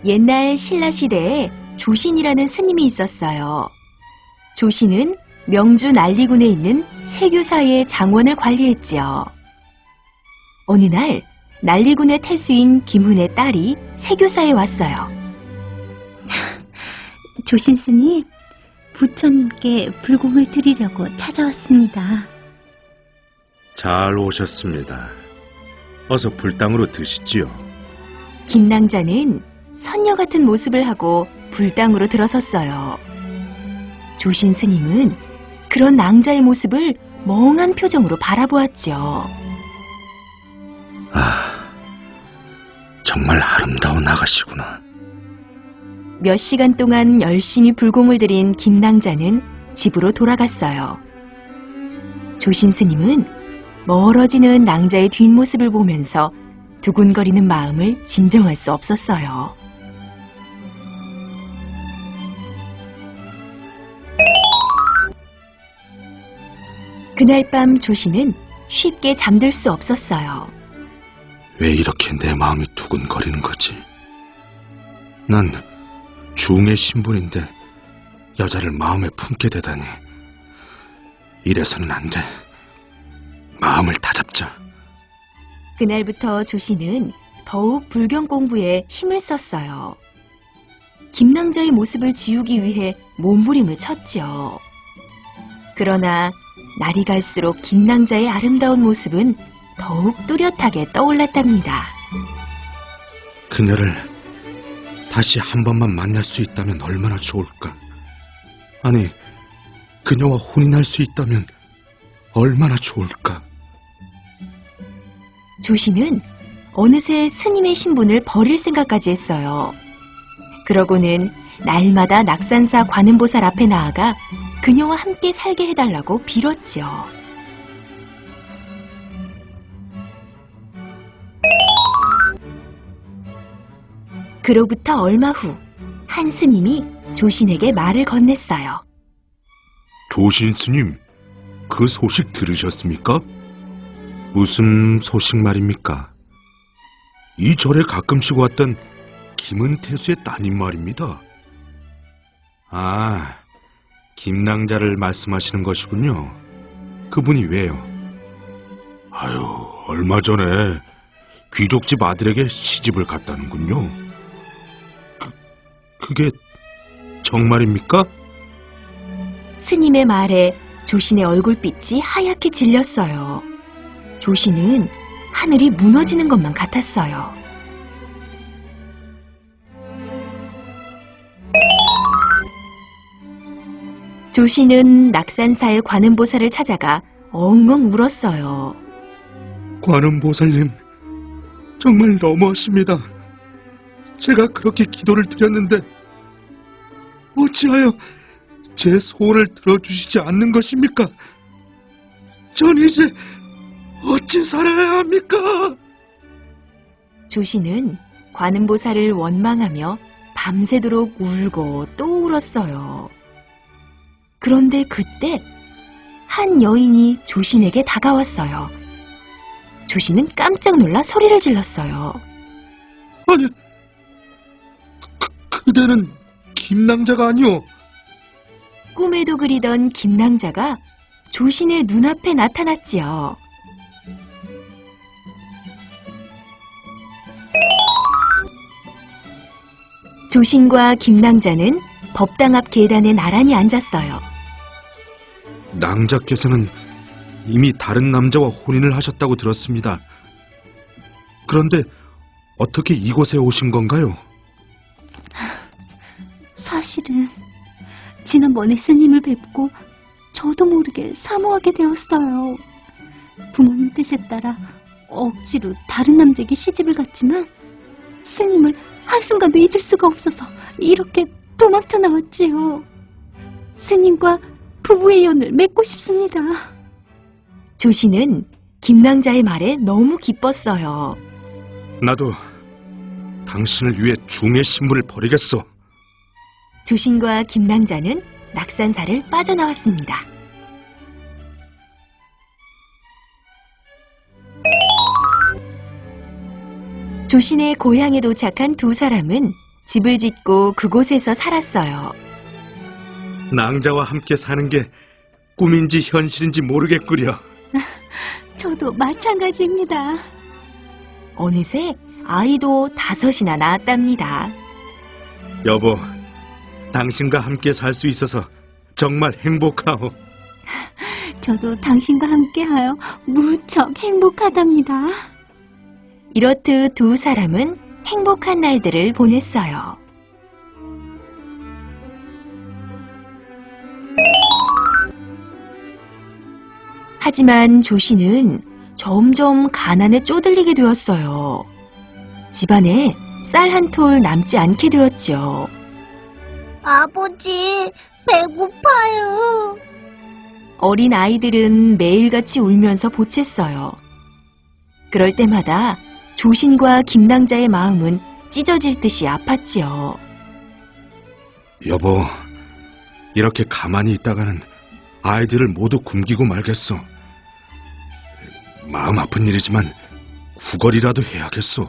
옛날 신라 시대에 조신이라는 스님이 있었어요. 조신은 명주 난리군에 있는 세교사의 장원을 관리했지요. 어느 날 난리군의 태수인 김훈의 딸이 세교사에 왔어요. 조신 스님, 부처님께 불공을 드리려고 찾아왔습니다. 잘 오셨습니다. 어서 불당으로 드시지요. 김낭자는 선녀 같은 모습을 하고 불당으로 들어섰어요. 조신 스님은 그런 낭자의 모습을 멍한 표정으로 바라보았죠. 아, 정말 아름다운 아가씨구나. 몇 시간 동안 열심히 불공을 들인 김낭자는 집으로 돌아갔어요. 조신 스님은 멀어지는 낭자의 뒷모습을 보면서 두근거리는 마음을 진정할 수 없었어요. 그날 밤 조신은 쉽게 잠들 수 없었어요. 왜 이렇게 내 마음이 두근거리는 거지? 난 중의 신분인데 여자를 마음에 품게 되다니. 이래서는 안 돼. 마음을 다잡자. 그날부터 조신은 더욱 불경 공부에 힘을 썼어요. 김낭자의 모습을 지우기 위해 몸부림을 쳤죠. 그러나 날이 갈수록 김낭자의 아름다운 모습은 더욱 뚜렷하게 떠올랐답니다. 그녀를 다시 한 번만 만날 수 있다면 얼마나 좋을까? 아니, 그녀와 혼인할 수 있다면 얼마나 좋을까? 조신은 어느새 스님의 신분을 버릴 생각까지 했어요. 그러고는 날마다 낙산사 관음보살 앞에 나아가 그녀와 함께 살게 해달라고 빌었죠. 그로부터 얼마 후 한 스님이 조신에게 말을 건넸어요. 조신 스님, 그 소식 들으셨습니까? 무슨 소식 말입니까? 이 절에 가끔씩 왔던 김은태수의 따님 말입니다. 아, 김낭자를 말씀하시는 것이군요. 그분이 왜요? 아유, 얼마 전에 귀족집 아들에게 시집을 갔다는군요. 그게 정말입니까? 스님의 말에 조신의 얼굴빛이 하얗게 질렸어요. 조신은 하늘이 무너지는 것만 같았어요. 조신은 낙산사의 관음보살을 찾아가 엉엉 울었어요. 관음보살님, 정말 너무하십니다. 제가 그렇게 기도를 드렸는데 어찌하여 제 소원을 들어주시지 않는 것입니까? 전 이제 어찌 살아야 합니까? 조신은 관음보살을 원망하며 밤새도록 울고 또 울었어요. 그런데 그때 한 여인이 조신에게 다가왔어요. 조신은 깜짝 놀라 소리를 질렀어요. 아니, 그대는 김낭자가 아니오. 꿈에도 그리던 김낭자가 조신의 눈앞에 나타났지요. 조신과 김낭자는 법당 앞 계단에 나란히 앉았어요. 낭자께서는 이미 다른 남자와 혼인을 하셨다고 들었습니다. 그런데 어떻게 이곳에 오신 건가요? 사실은 지난번에 스님을 뵙고 저도 모르게 사모하게 되었어요. 부모님 뜻에 따라 억지로 다른 남자에게 시집을 갔지만 스님을 한순간도 잊을 수가 없어서 이렇게 도망쳐 나왔지요. 스님과 부부의 연을 맺고 싶습니다. 조신은 김낭자의 말에 너무 기뻤어요. 나도 당신을 위해 중의 신분을 버리겠소. 조신과 김낭자는 낙산사를 빠져나왔습니다. 조신의 고향에 도착한 두 사람은 집을 짓고 그곳에서 살았어요. 낭자와 함께 사는 게 꿈인지 현실인지 모르겠구려. 저도 마찬가지입니다. 어느새 아이도 5이나 낳았답니다. 여보, 당신과 함께 살 수 있어서 정말 행복하오. 저도 당신과 함께하여 무척 행복하답니다. 이렇듯 두 사람은 행복한 날들을 보냈어요. 하지만 조씨는 점점 가난에 쪼들리게 되었어요. 집안에 쌀 한 톨 남지 않게 되었죠. 아버지, 배고파요. 어린 아이들은 매일같이 울면서 보챘어요. 그럴 때마다 조신과 김낭자의 마음은 찢어질 듯이 아팠지요. 여보, 이렇게 가만히 있다가는 아이들을 모두 굶기고 말겠소. 마음 아픈 일이지만 구걸이라도 해야겠소.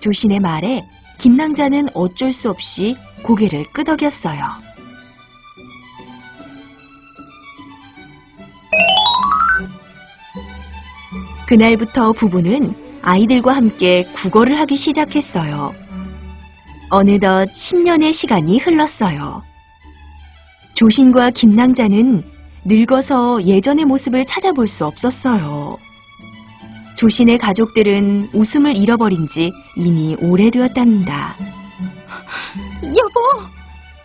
조신의 말에 김낭자는 어쩔 수 없이 고개를 끄덕였어요. 그날부터 부부는 아이들과 함께 구걸을 하기 시작했어요. 어느덧 10년의 시간이 흘렀어요. 조신과 김낭자는 늙어서 예전의 모습을 찾아볼 수 없었어요. 조신의 가족들은 웃음을 잃어버린 지 이미 오래되었답니다. 여보,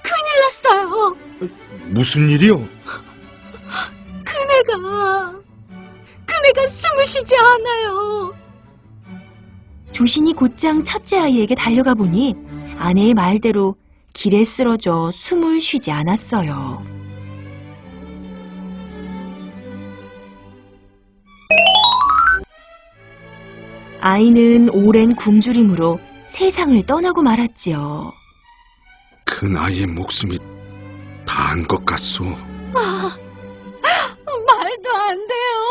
큰일 났어요. 무슨 일이요? 그네가 숨을 쉬지 않아요. 조신이 곧장 첫째 아이에게 달려가 보니 아내의 말대로 길에 쓰러져 숨을 쉬지 않았어요. 아이는 오랜 굶주림으로 세상을 떠나고 말았지요. 큰 아이의 목숨이 다한 것 같소. 말도 안 돼요.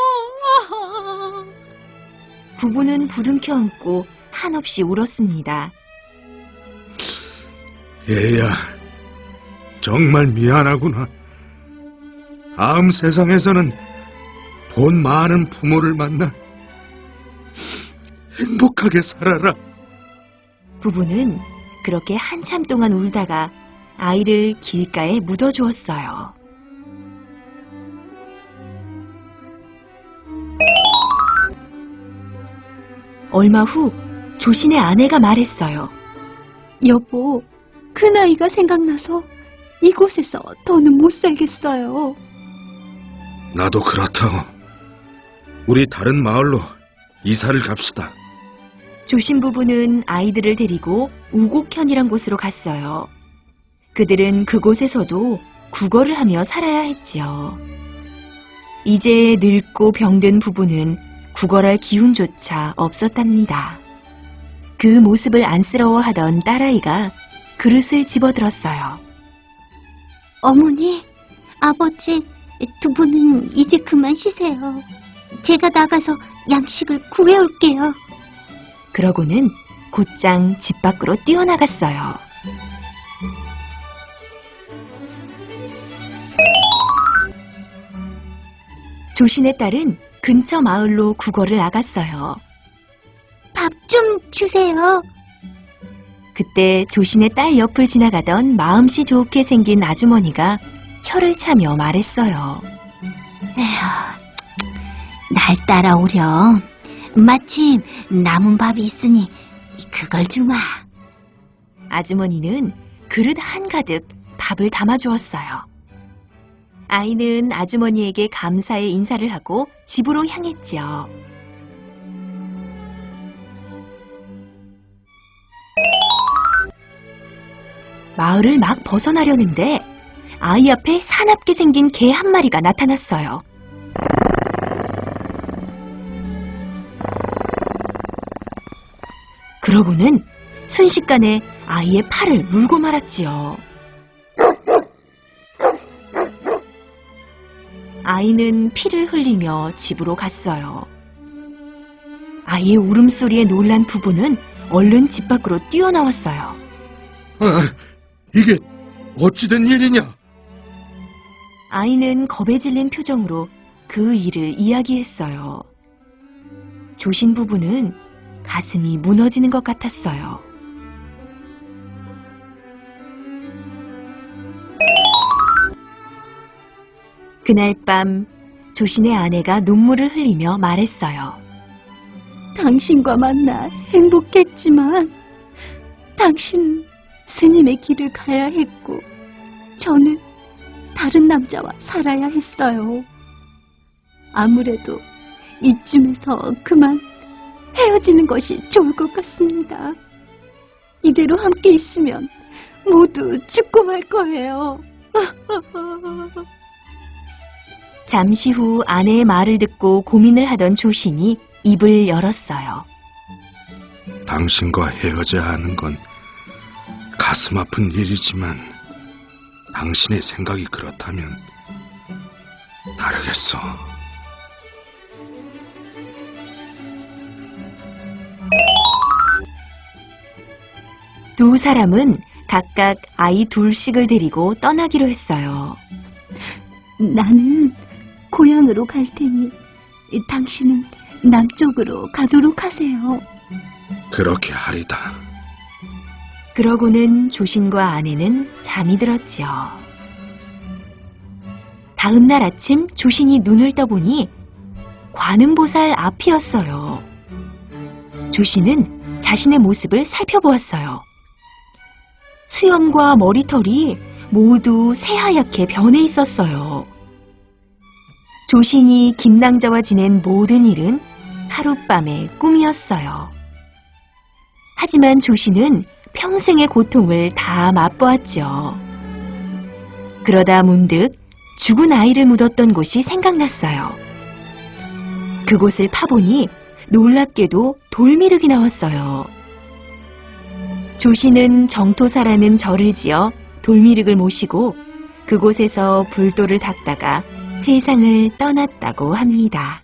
부부는 부둥켜 안고 한없이 울었습니다. 얘야, 정말 미안하구나. 다음 세상에서는 돈 많은 부모를 만나 행복하게 살아라. 부부는 그렇게 한참 동안 울다가 아이를 길가에 묻어주었어요. 얼마 후 조신의 아내가 말했어요. 여보, 큰아이가 생각나서 이곳에서 더는 못 살겠어요. 나도 그렇다. 우리 다른 마을로 이사를 갑시다. 조신 부부는 아이들을 데리고 우곡현이란 곳으로 갔어요. 그들은 그곳에서도 구걸을 하며 살아야 했지요. 이제 늙고 병든 부부는 구걸할 기운조차 없었답니다. 그 모습을 안쓰러워하던 딸아이가 그릇을 집어들었어요. 어머니, 아버지, 두 분은 이제 그만 쉬세요. 제가 나가서 양식을 구해올게요. 그러고는 곧장 집 밖으로 뛰어나갔어요. 조신의 딸은 근처 마을로 구걸을 나갔어요. 밥 좀 주세요. 그때 조신의 딸 옆을 지나가던 마음씨 좋게 생긴 아주머니가 혀를 차며 말했어요. 에휴, 날 따라오렴. 마침 남은 밥이 있으니 그걸 주마. 아주머니는 그릇 한가득 밥을 담아주었어요. 아이는 아주머니에게 감사의 인사를 하고 집으로 향했지요. 마을을 막 벗어나려는데 아이 앞에 사납게 생긴 개 한 마리가 나타났어요. 그러고는 순식간에 아이의 팔을 물고 말았지요. 아이는 피를 흘리며 집으로 갔어요. 아이의 울음소리에 놀란 부부는 얼른 집 밖으로 뛰어나왔어요. 이게 어찌된 일이냐? 아이는 겁에 질린 표정으로 그 일을 이야기했어요. 조신 부부는 가슴이 무너지는 것 같았어요. 그날 밤 조신의 아내가 눈물을 흘리며 말했어요. 당신과 만나 행복했지만 당신은 스님의 길을 가야 했고 저는 다른 남자와 살아야 했어요. 아무래도 이쯤에서 그만 헤어지는 것이 좋을 것 같습니다. 이대로 함께 있으면 모두 죽고 말 거예요. 잠시 후 아내의 말을 듣고 고민을 하던 조신이 입을 열었어요. 당신과 헤어져야 하는 건 가슴 아픈 일이지만 당신의 생각이 그렇다면 다르겠어. 두 사람은 각각 아이 둘씩을 데리고 떠나기로 했어요. 나는 고향으로 갈 테니 당신은 남쪽으로 가도록 하세요. 그렇게 하리다. 그러고는 조신과 아내는 잠이 들었지요. 다음 날 아침 조신이 눈을 떠보니 관음보살 앞이었어요. 조신은 자신의 모습을 살펴보았어요. 수염과 머리털이 모두 새하얗게 변해 있었어요. 조신이 김낭자와 지낸 모든 일은 하룻밤의 꿈이었어요. 하지만 조신은 평생의 고통을 다 맛보았죠. 그러다 문득 죽은 아이를 묻었던 곳이 생각났어요. 그곳을 파보니 놀랍게도 돌미륵이 나왔어요. 조신은 정토사라는 절을 지어 돌미륵을 모시고 그곳에서 불도를 닦다가 세상을 떠났다고 합니다.